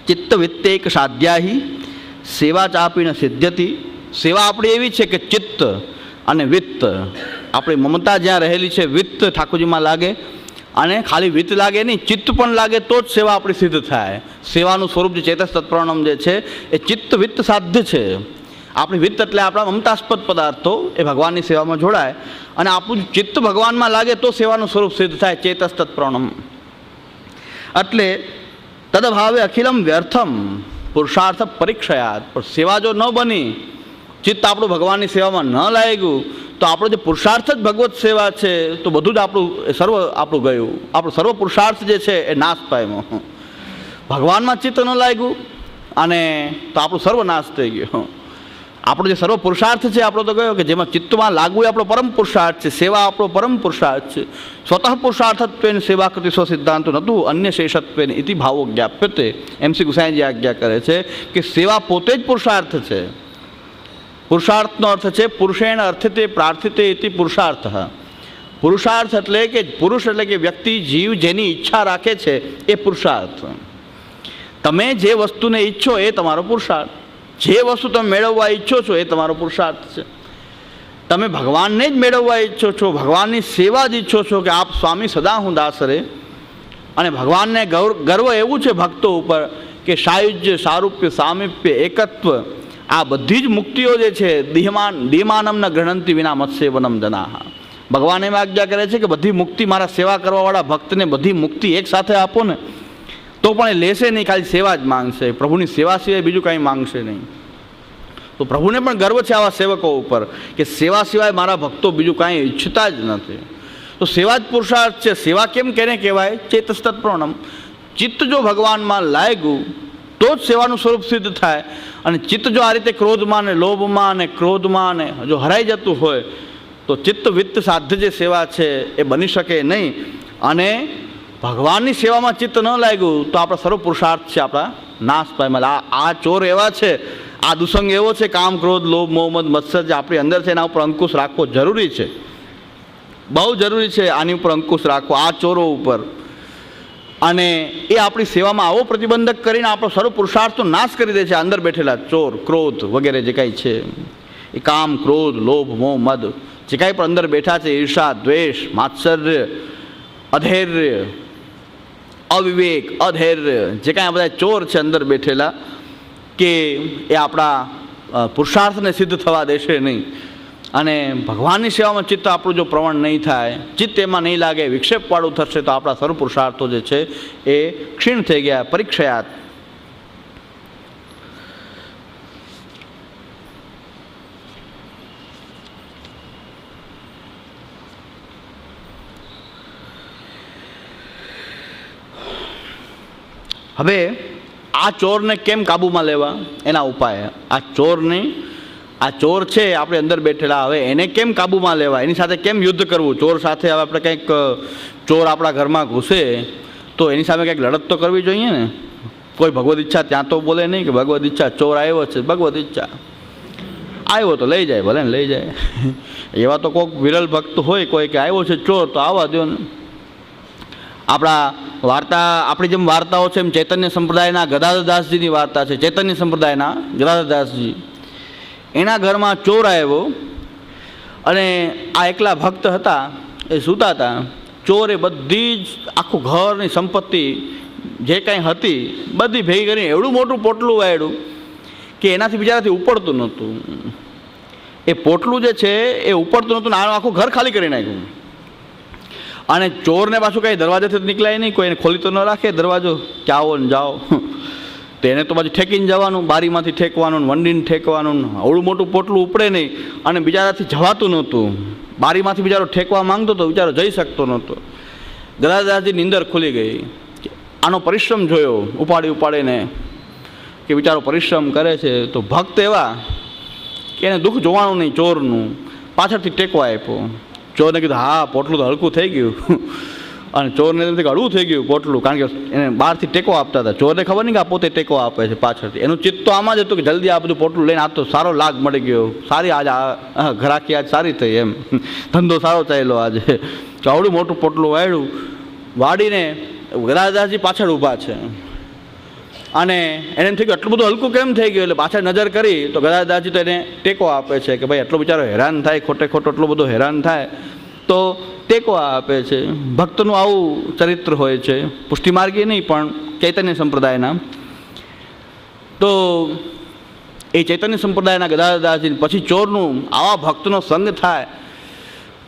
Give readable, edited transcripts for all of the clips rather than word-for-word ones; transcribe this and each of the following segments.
ચિત્તવિત્તેક સાધ્યાહી સેવા ચાપી ન સિદ્ધ્યતિ. સેવા આપણી એવી છે કે ચિત્ત અને વિત્ત, આપણી મમતા જ્યાં રહેલી છે વિત્ત ઠાકોરજીમાં લાગે, અને ખાલી વિત્ત લાગે નહીં, ચિત્ત પણ લાગે તો જ સેવા આપણી સિદ્ધ થાય. સેવાનું સ્વરૂપ જે ચેતસ તત્પ્રણમ જે છે એ ચિત્ત વિત્ત સાધ્ય છે. આપણી વિત્ત એટલે આપણા મમતાસ્પદ પદાર્થો એ ભગવાનની સેવામાં જોડાય, અને આપણું ચિત્ત ભગવાનમાં લાગે તો સેવાનું સ્વરૂપ સિદ્ધ થાય, ચેતસ તત્પ્રણમ. એટલે તદભાવે અખિલમ વ્યર્થમ પુરુષાર્થ પરીક્ષયાત. પણ સેવા જો ન બની, ચિત્ત આપણું ભગવાનની સેવામાં ન લાગ્યું, તો આપણો જે પુરુષાર્થ જ ભગવત સેવા છે તો બધું જ આપણું ગયું. આપણું સર્વ પુરુષાર્થ જે છે એ નાશ પામ્યો. ભગવાનમાં ચિત્ત ન લાગ્યું અને તો આપણું સર્વ નાશ થઈ ગયો. આપણો જે સર્વ પુરુષાર્થ છે આપણો તો ગયો, કે જેમાં ચિત્તમાં લાગવું એ આપણો પરમ પુરુષાર્થ છે. સેવા આપણો પરમ પુરુષાર્થ છે. સ્વતઃ પુરુષાર્થત્વેન સેવા કૃતિ સ્વ સિદ્ધાંતો નતું અન્ય શેષત્વેન ઇતિ ભાવો જ્ઞાપ્યતે. MC ગુસાઈજી આજ્ઞા કરે છે કે સેવા પોતે જ પુરુષાર્થ છે. પુરુષાર્થનો અર્થ છે પુરુષેણ અર્થિતે પ્રાર્થિતે ઇતિ પુરુષાર્થ. પુરુષાર્થ એટલે કે પુરુષ એટલે કે વ્યક્તિ, જીવ જેની ઈચ્છા રાખે છે એ પુરુષાર્થ. તમે જે વસ્તુને ઈચ્છો એ તમારો પુરુષાર્થ. જે વસ્તુ તમે મેળવવા ઈચ્છો છો એ તમારો પુરુષાર્થ છે. તમે ભગવાનને જ મેળવવા ઈચ્છો છો, ભગવાનની સેવા જ ઈચ્છો છો કે આપ સ્વામી સદા હું દાસ રે. અને ભગવાનને ગર્વ એવું છે ભક્તો ઉપર કે સાયુજ્ય, સારૂપ્ય, સામીપ્ય, એકત્વ, આ બધી જ મુક્તિઓ જે છે દીયમાનમ ન ગૃહંતિ વિના મત્સ્યવનમ જનાહ. ભગવાન એમ આજ્ઞા કરે છે કે બધી મુક્તિ મારા સેવા કરવાવાળા ભક્તને બધી મુક્તિ એક સાથે આપો ને તો પણ એ લેશે નહીં, ખાલી સેવા જ માંગશે. પ્રભુની સેવા સિવાય બીજું કાંઈ માંગશે નહીં. તો પ્રભુને પણ ગર્વ છે આવા સેવકો ઉપર કે સેવા સિવાય મારા ભક્તો બીજું કાંઈ ઈચ્છતા જ નથી. તો સેવા જ પુરુષાર્થ છે. સેવા કેમ કેને કહેવાય? ચેતસ તત્પ્રણમ. ચિત્ત જો ભગવાનમાં લાગ્યું તો જ સેવાનું સ્વરૂપ સિદ્ધ થાય. અને ચિત્ત જો આ રીતે ક્રોધમાં ને લોભમાં ને ક્રોધમાં ને જો હરાઈ જતું હોય તો ચિત્ત વિત્ત સાધ્ય જે સેવા છે એ બની શકે નહીં. અને ભગવાનની સેવામાં ચિત્ત ન લાગ્યું તો આપણા સર્વ પુરુષાર્થ છે આપણા નાશ પામેલા. આ ચોર એવા છે, આ દુસંગ એવો છે, કામ ક્રોધ લોભ મોહ મદ મત્સર જે આપણી અંદર છે એના ઉપર અંકુશ રાખવો જરૂરી છે, બહુ જરૂરી છે. આની ઉપર અંકુશ રાખવો, આ ચોરો ઉપર. અને એ આપણી સેવામાં આવો પ્રતિબંધક કરીને આપણો સર્વ પુરુષાર્થનો નાશ કરી દે છે. અંદર બેઠેલા ચોર, ક્રોધ વગેરે જે કાંઈ છે એ કામ ક્રોધ લોભ મોહ મદ જે કાંઈ પણ અંદર બેઠા છે, ઈર્ષા દ્વેષ માત્સર્ય અધૈર્ય અવિવેક અધૈર્ય જે કાંઈ આ બધા ચોર છે અંદર બેઠેલા, કે એ આપણા પુરુષાર્થને સિદ્ધ થવા દેશે નહીં. અને ભગવાનની સેવામાં ચિત્ત આપણું જો પ્રવણ નહીં થાય, ચિત્ત એમાં નહીં લાગે, વિક્ષેપવાળું થશે તો આપણા સર્વ પુરુષાર્થો જે છે એ ક્ષીણ થઈ ગયા, પરીક્ષયાત. હવે આ ચોરને કેમ કાબૂમાં લેવા એના ઉપાય. આ ચોર છે આપણે અંદર બેઠેલા, હવે એને કેમ કાબૂમાં લેવા, એની સાથે કેમ યુદ્ધ કરવું. ચોર સાથે હવે આપણે કંઈક, ચોર આપણા ઘરમાં ઘૂસે તો એની સામે કંઈક લડત તો કરવી જોઈએ ને. કોઈ ભગવદ ઈચ્છા ત્યાં તો બોલે નહીં કે ભગવદ ઈચ્છા, ચોર આવ્યો છે ભગવદ ઈચ્છા, આવ્યો તો લઈ જાય, ભલે ને લઈ જાય. એવા તો કોઈક વિરલ ભક્ત હોય કોઈ કે આવ્યો છે ચોર તો આવવા દો ને. આપણી જેમ વાર્તાઓ છે એમ ચૈતન્ય સંપ્રદાયના ગદાધરદાસજીની વાર્તા છે. ચૈતન્ય સંપ્રદાયના ગદાધરદાસજી, એના ઘરમાં ચોર આવ્યો અને આ એકલા ભક્ત હતા, એ સૂતા હતા. ચોરે બધી જ આખું ઘરની સંપત્તિ જે કાંઈ હતી બધી ભેગી કરીને એવડું મોટું પોટલું વાળ્યું કે એનાથી બિચારાથી ઉપડતું નહોતું. એ પોટલું જે છે એ ઉપડતું નહોતું ને આખું ઘર ખાલી કરી નાખ્યું. અને ચોરને પાછું કાંઈ દરવાજાથી જ નીકળાય નહીં, કોઈ એને ખોલી તો ન રાખે દરવાજો કે આવો ને જાઓ. તો એને તો પાછું ઠેકીને જવાનું, બારીમાંથી ઠેકવાનું, વંડીને ઠેકવાનું. અવડું મોટું પોટલું ઉપડે નહીં અને બિચારાથી જવાતું નહોતું. બારીમાંથી બિચારો ઠેકવા માંગતો હતો, બિચારો જઈ શકતો નહોતો. ગદાધરદાસજી નીંદર ખુલી ગઈ. આનો પરિશ્રમ જોયો ઉપાડીને કે બિચારો પરિશ્રમ કરે છે. તો ભક્ત એવા કે એને દુઃખ જોવાનું નહીં ચોરનું, પાછળથી ટેકવા આપ્યો. ચોરને કીધું હા પોટલું તો હલકું થઈ ગયું. અને ચોરને એમ કે હળવું થઈ ગયું પોટલું, કારણ કે એને બહારથી ટેકો આપતા હતા. ચોરને ખબર નહીં કે આ પોતે ટેકો આપે છે પાછળથી. એનું ચિત્ત તો આમાં જ હતું કે જલ્દી આ બધું પોટલું લઈને, આ તો સારો લાગ મળી ગયો, સારી આજે ઘરાકી આજ સારી થઈ, એમ ધંધો સારો ચાલ્યો આજે. તો આવડું મોટું પોટલું વાળ્યું, વાળીને ગદાધરદાસજી પાછળ ઊભા છે અને એને એમ થઈ ગયું આટલું બધું હલકું કેમ થઈ ગયું, એટલે પાછળ નજર કરી તો ગદાધરજી તો એને ટેકો આપે છે કે ભાઈ એટલો બિચારો હેરાન થાય, ખોટે ખોટો એટલો બધો હેરાન થાય તો ટેકો આપે છે. ભક્તનું આવું ચરિત્ર હોય છે, પુષ્ટિમાર્ગી નહીં પણ ચૈતન્ય સંપ્રદાયના. તો એ ચૈતન્ય સંપ્રદાયના ગદાધરજી પછી ચોરનું આવા ભક્તનો સંગ થાય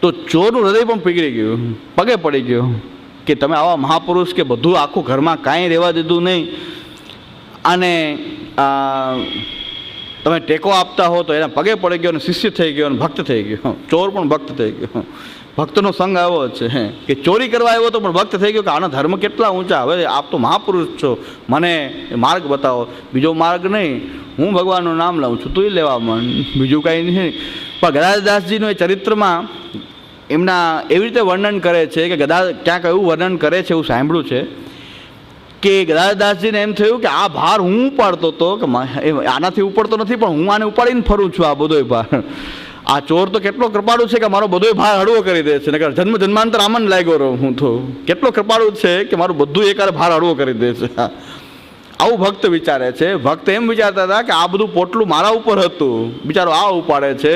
તો ચોરનું હૃદય પણ પીગળી ગયું, પગે પડી ગયો કે તમે આવા મહાપુરુષ કે બધું આખું ઘરમાં કાંઈ રહેવા દીધું નહીં અને તમે ટેકો આપતા હો તો એના પગે પડી ગયો અને શિષ્ય થઈ ગયો અને ભક્ત થઈ ગયો. ચોર પણ ભક્ત થઈ ગયો. ભક્તનો સંગ આવ્યો છે કે ચોરી કરવા આવ્યો તો પણ ભક્ત થઈ ગયો કે આના ધર્મ કેટલા ઊંચા, હવે આપ તો મહાપુરુષ છો, મને માર્ગ બતાવો, બીજો માર્ગ નહીં, હું ભગવાનનું નામ લઉં છું, તું લેવા મન, બીજું કાંઈ નહીં. પણ ગદાધરદાસજીનું એ ચરિત્રમાં એમના એવી રીતે વર્ણન કરે છે કે ક્યાંક એવું વર્ણન કરે છે, એવું સાંભળ્યું છે કે ગદાધરદાસજીને એમ થયું કે આ ભાર હું ઉપાડતો હતો કે આનાથી ઉપડતો નથી પણ હું આને ઉપાડીને ફરું છું, આ બધો ભાર. આ ચોર તો કેટલો કૃપાળુ છે કે મારો બધો ભાર હળવો કરી દે છે, નકર જન્મ જન્માંતર આમ જ લાગ્યો રહું હું તો. કેટલો કૃપાળુ છે કે મારું બધું એકારે ભાર હળવો કરી દે છે. આવું ભક્ત વિચારે છે. ભક્ત એમ વિચારતા હતા કે આ બધું પોટલું મારા ઉપર હતું, બિચારો આ ઉપાડે છે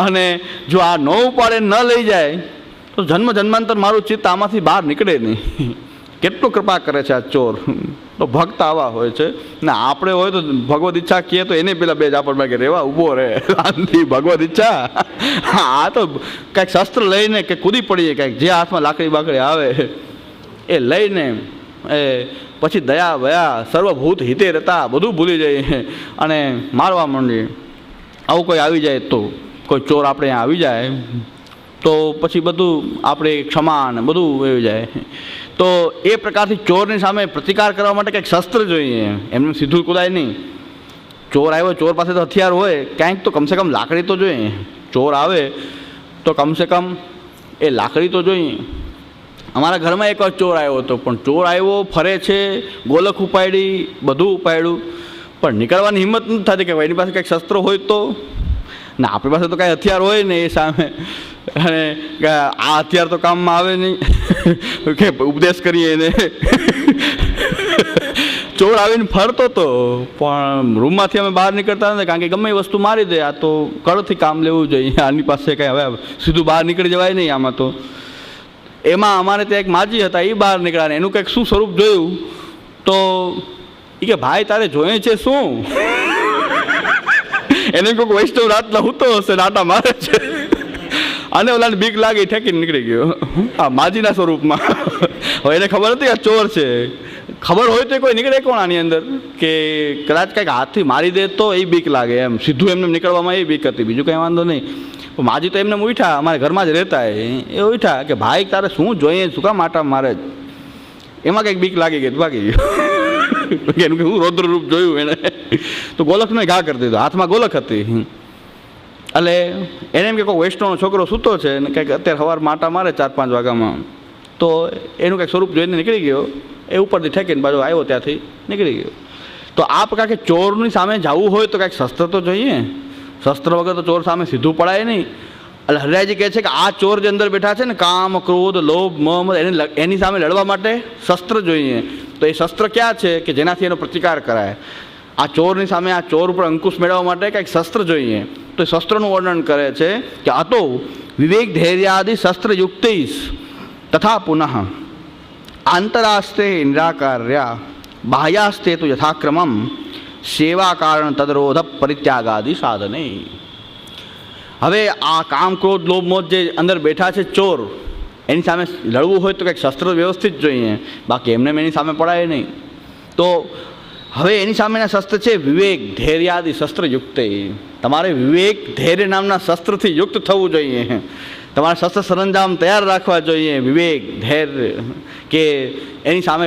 અને જો આ ન ઉપાડે ન લઈ જાય તો જન્મ જન્માંતર મારું ચિત્ત આમાંથી બહાર નીકળે નહીં. કેટલો કૃપા કરે છે આ ચોર. તો ભક્ત આવા હોય છે ને. આપણે હોય તો ભગવદ ઈચ્છા કહીએ તો એને પેલા બે ઝાપડ માગે રેવા ઊભો રહે શાંતિ, ભગવદ ઈચ્છા. આ તો કાંઈક શસ્ત્ર લઈને કે કૂદી પડીએ, કાંઈક જે હાથમાં લાકડી બાકડી આવે એ લઈને એ પછી દયા વયા સર્વભૂત હિતે રહેતા બધું ભૂલી જઈએ અને મારવા માંડીએ. આવું કોઈ આવી જાય તો, કોઈ ચોર આપણે અહીંયા આવી જાય તો પછી બધું આપણે ક્ષમા ને બધું આવી જાય. તો એ પ્રકારથી ચોરની સામે પ્રતિકાર કરવા માટે કંઈક શસ્ત્ર જોઈએ, એમને સીધું કુદાય નહીં. ચોર આવ્યો, ચોર પાસે તો હથિયાર હોય, ક્યાંક તો કમસે કમ લાકડી તો જોઈએ. ચોર આવે તો કમસે કમ એ લાકડી તો જોઈએ. અમારા ઘરમાં એક વાર ચોર આવ્યો હતો, પણ ચોર આવ્યો, ફરે છે, ગોલક ઉપાડી, બધું ઉપાડ્યું, પણ નીકળવાની હિંમત નથી થતી કે એની પાસે કંઈક શસ્ત્ર હોય તો. ને આપણી પાસે તો કાંઈ હથિયાર હોય ને એ સામે, અને આ હથિયાર તો કામમાં આવે નહીં કે ઉપદેશ કરીએ એને. ચોર આવીને ફરતો હતો પણ રૂમમાંથી અમે બહાર નીકળતા નથી, કારણ કે ગમે એ વસ્તુ મારી દે. આ તો કળથી કામ લેવું જોઈએ, આની પાસે કંઈ હવે સીધું બહાર નીકળી જવાય નહીં આમાં તો. એમાં અમારે ત્યાં એક માજી હતા, એ બહાર નીકળ્યા ને એનું કંઈક શું સ્વરૂપ જોયું તો એ કે ભાઈ તારે જોઈએ છે શું? એને કોઈક વૈષ્ણવ રાતના હૂતો હશે, નાટા મારે છે અને ઓલાને બીક લાગી, ઠેકીને નીકળી ગયો આ માજીના સ્વરૂપમાં. હવે એને ખબર હતી આ ચોર છે, ખબર હોય તો કોઈ નીકળે કોણ આની અંદર, કે કદાચ કંઈક હાથથી મારી દે તો એ બીક લાગે, એમ સીધું એમને નીકળવામાં એ બીક હતી, બીજું કંઈ વાંધો નહીં. માજી તો એમને ઉઠ્યા, અમારે ઘરમાં જ રહેતા એ ઉઠ્યા કે ભાઈ તારે શું જોઈએ, શું કામ આટા મારે? એમાં કંઈક બીક લાગી ગઈ, ભાગી ગયો. એનું કે હું રૌદ્ર રૂપ જોયું એને તો ગોલકનો ઘા કરી દીધો, હાથમાં ગોલક હતી. એટલે એને એમ કે કોઈ વૈષ્ણવનો છોકરો સૂતો છે ને કંઈક અત્યારે સવાર માટા મારે 4-5 વાગ્યામાં, તો એનું કંઈક સ્વરૂપ જોઈને નીકળી ગયો, એ ઉપરથી ઠેકીને બાજુ આવ્યો ત્યાંથી નીકળી ગયો. તો આ પ્રકાર કે ચોરની સામે જવું હોય તો કંઈક શસ્ત્ર તો જોઈએ, શસ્ત્ર વગર તો ચોર સામે સીધું પડાય નહીં. એટલે હરિરાયજી કહે છે કે આ ચોર જે અંદર બેઠા છે ને, કામ, ક્રોધ, લોભ, મોહ, એની સામે લડવા માટે શસ્ત્ર જોઈએ. તો એ શસ્ત્ર ક્યાં છે કે જેનાથી એનો પ્રતિકાર કરાય? આ ચોરની સામે, આ ચોર ઉપર અંકુશ મેળવવા માટે કંઈક શસ્ત્ર જોઈએ. તો એ શસ્ત્રનું વર્ણન કરે છે કે આ તો વિવેક ધૈર્યાદિ શસ્ત્રયુક્ત તથા પુનઃ આંતરાસ્તે નિરાકાર્યા બાહ્યાસ્તે તો યથાક્રમમ સેવા કારણ તદરોધ પરિત્યાગાદિ સાધને. હવે આ કામ, ક્રોધ, લોભ, મોહ જે અંદર બેઠા છે ચોર, એની સામે લડવું હોય તો કંઈક શસ્ત્ર વ્યવસ્થિત જોઈએ, બાકી એમને એની સામે પડાય નહીં. તો હવે એની સામેના શસ્ત્ર છે વિવેક ધૈર્યાદિ શસ્ત્રયુક્ત. તમારે વિવેક ધૈર્ય નામના શસ્ત્રથી યુક્ત થવું જોઈએ. તમારે શસ્ત્ર સરંજામ તૈયાર રાખવા જોઈએ. વિવેક ધૈર્ય કે એની સામે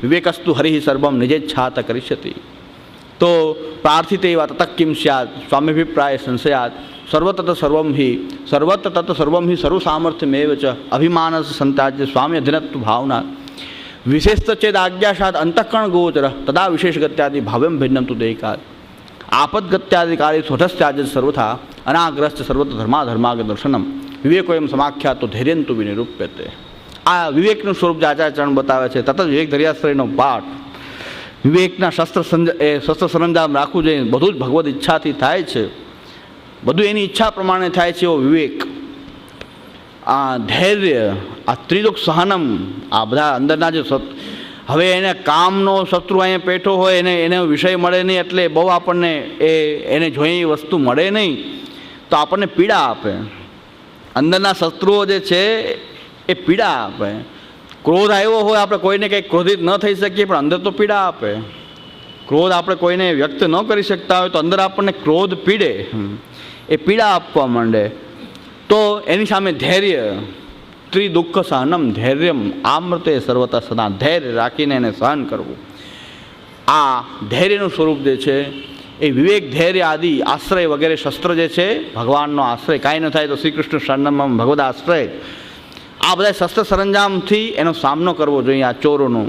વિવેકસ્તુ હરિ સર્વમ નિજેચ્છાત કરીષ્યતિ. તો પ્રાર્થિત એવા તતઃ કિમ સ્યાદ સ્વામ્યભિપ્રાય સંશયાત સર્વતત સર્વમ હિ સર્વ સામર્થ્યમેવ ચ અભિમાનસ સંતાજ્ય સ્વામી અધિનત્વ ભાવના વિશેષત ચેદ આજ્ઞાશાત અંતઃકરણ ગોચર તદા વિશેષગત્યાદિ ભાવ્યમ ભિન્નમ તુ દેકાત આપદગત્યાદિકારી સ્વધસ્ત્યાજ સર્વથા અનાગ્રસ્ત સર્વત્ર ધર્માધર્માગ દર્શનમ વિવેકોયમ સમાખ્યાત તો ધૈર્યંતુ વિનિરૂપ્યતે. આ વિવેકનું સ્વરૂપ જે આચાર્યચરણ બતાવે છે, તત વિવેક ધૈર્યાશ્રયનો પાઠ. વિવેકના શસ્ત્ર સરંજામ રાખવું જોઈએ. બધું જ ભગવદ ઈચ્છાથી થાય છે, બધું એની ઈચ્છા પ્રમાણે થાય છે એવો વિવેક, આ ધૈર્ય, આ ત્રિદુઃખ સહનમ, આ બધા અંદરના જે હવે એને કામનો શત્રુ અહીંયા પેઠો હોય, એને વિષય મળે નહીં એટલે બહુ આપણને એને જોઈએ એ વસ્તુ મળે નહીં તો આપણને પીડા આપે. અંદરના શત્રુઓ જે છે એ પીડા આપે. ક્રોધ આવ્યો હોય, આપણે કોઈને કંઈક ક્રોધિત ન થઈ શકીએ પણ અંદર તો પીડા આપે. ક્રોધ આપણે કોઈને વ્યક્ત ન કરી શકતા હોય તો અંદર આપણને ક્રોધ પીડે, એ પીડા આપવા માંડે. તો એની સામે ધૈર્ય, ત્રિદુઃખ સહનમ ધૈર્યમ આમૃતે સર્વતા સદા, ધૈર્ય રાખીને એને સહન કરવું. આ ધૈર્યનું સ્વરૂપ જે છે એ વિવેક, ધૈર્ય આદિ આશ્રય વગેરે શસ્ત્ર જે છે, ભગવાનનો આશ્રય, કાંઈ ન થાય તો શ્રી કૃષ્ણ શરણમ ભગવદ આશ્રય, આ બધા શસ્ત્ર સરંજામથી એનો સામનો કરવો જોઈએ આ ચોરોનો.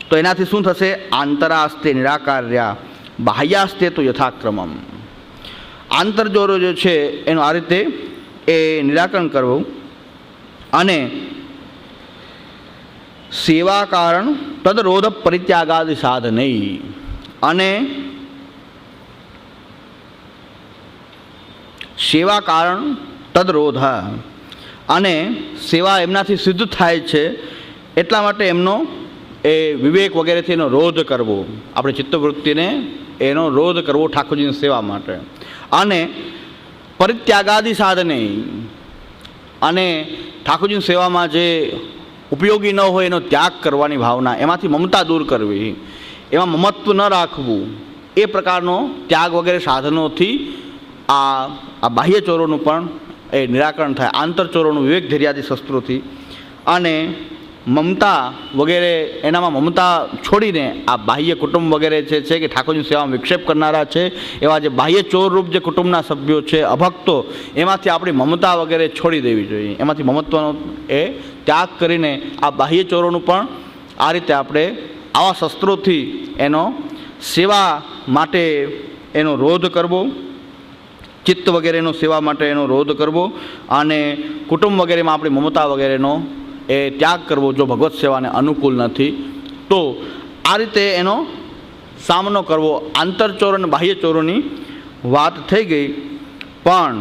તો એનાથી શું થશે? આંતરાસ્તે નિરાકાર્યા બાહ્યાસ્તે તો યથાક્રમમ. આંતરજોરો જે છે એનું આ રીતે એ નિરાકરણ કરવું. અને સેવા કારણ તદરોધ પરિત્યાગાદિ સાધનૈ, અને સેવા કારણ તદરોધ, અને સેવા એમનાથી સિદ્ધ થાય છે એટલા માટે એમનો એ વિવેક વગેરેથી એનો રોધ કરવો, આપણે ચિત્તવૃત્તિને એનો રોધ કરવો ઠાકોરજીની સેવા માટે. અને પરિત્યાગાદિ સાધને, અને ઠાકોરજીની સેવામાં જે ઉપયોગી ન હોય એનો ત્યાગ કરવાની ભાવના, એમાંથી મમતા દૂર કરવી, એમાં મમત્વ ન રાખવું, એ પ્રકારનો ત્યાગ વગેરે સાધનોથી આ બાહ્ય ચોરોનું પણ એ નિરાકરણ થાય, આંતરચોરોનું વિવેક ધૈર્યાદિ શસ્ત્રોથી. અને મમતા વગેરે, એનામાં મમતા છોડીને આ બાહ્ય કુટુંબ વગેરે જે છે કે ઠાકોરજીની સેવામાં વિક્ષેપ કરનારા છે એવા જે બાહ્ય ચોરરૂપ જે કુટુંબના સભ્યો છે, અભક્તો, એમાંથી આપણી મમતા વગેરે છોડી દેવી જોઈએ. એમાંથી મમત્વનો એ ત્યાગ કરીને આ બાહ્ય ચોરોનું પણ આ રીતે આપણે આવા શસ્ત્રોથી એનો સેવા માટે એનો રોધ કરવો, ચિત્ત વગેરેનો સેવા માટે એનો રોધ કરવો, અને કુટુંબ વગેરેમાં આપણી મમતા વગેરેનો એ ત્યાગ કરવો જો ભગવત સેવાને અનુકૂળ નથી તો. આ રીતે એનો સામનો કરવો. આંતરચોર અને બાહ્ય ચોરોની વાત થઈ ગઈ. પણ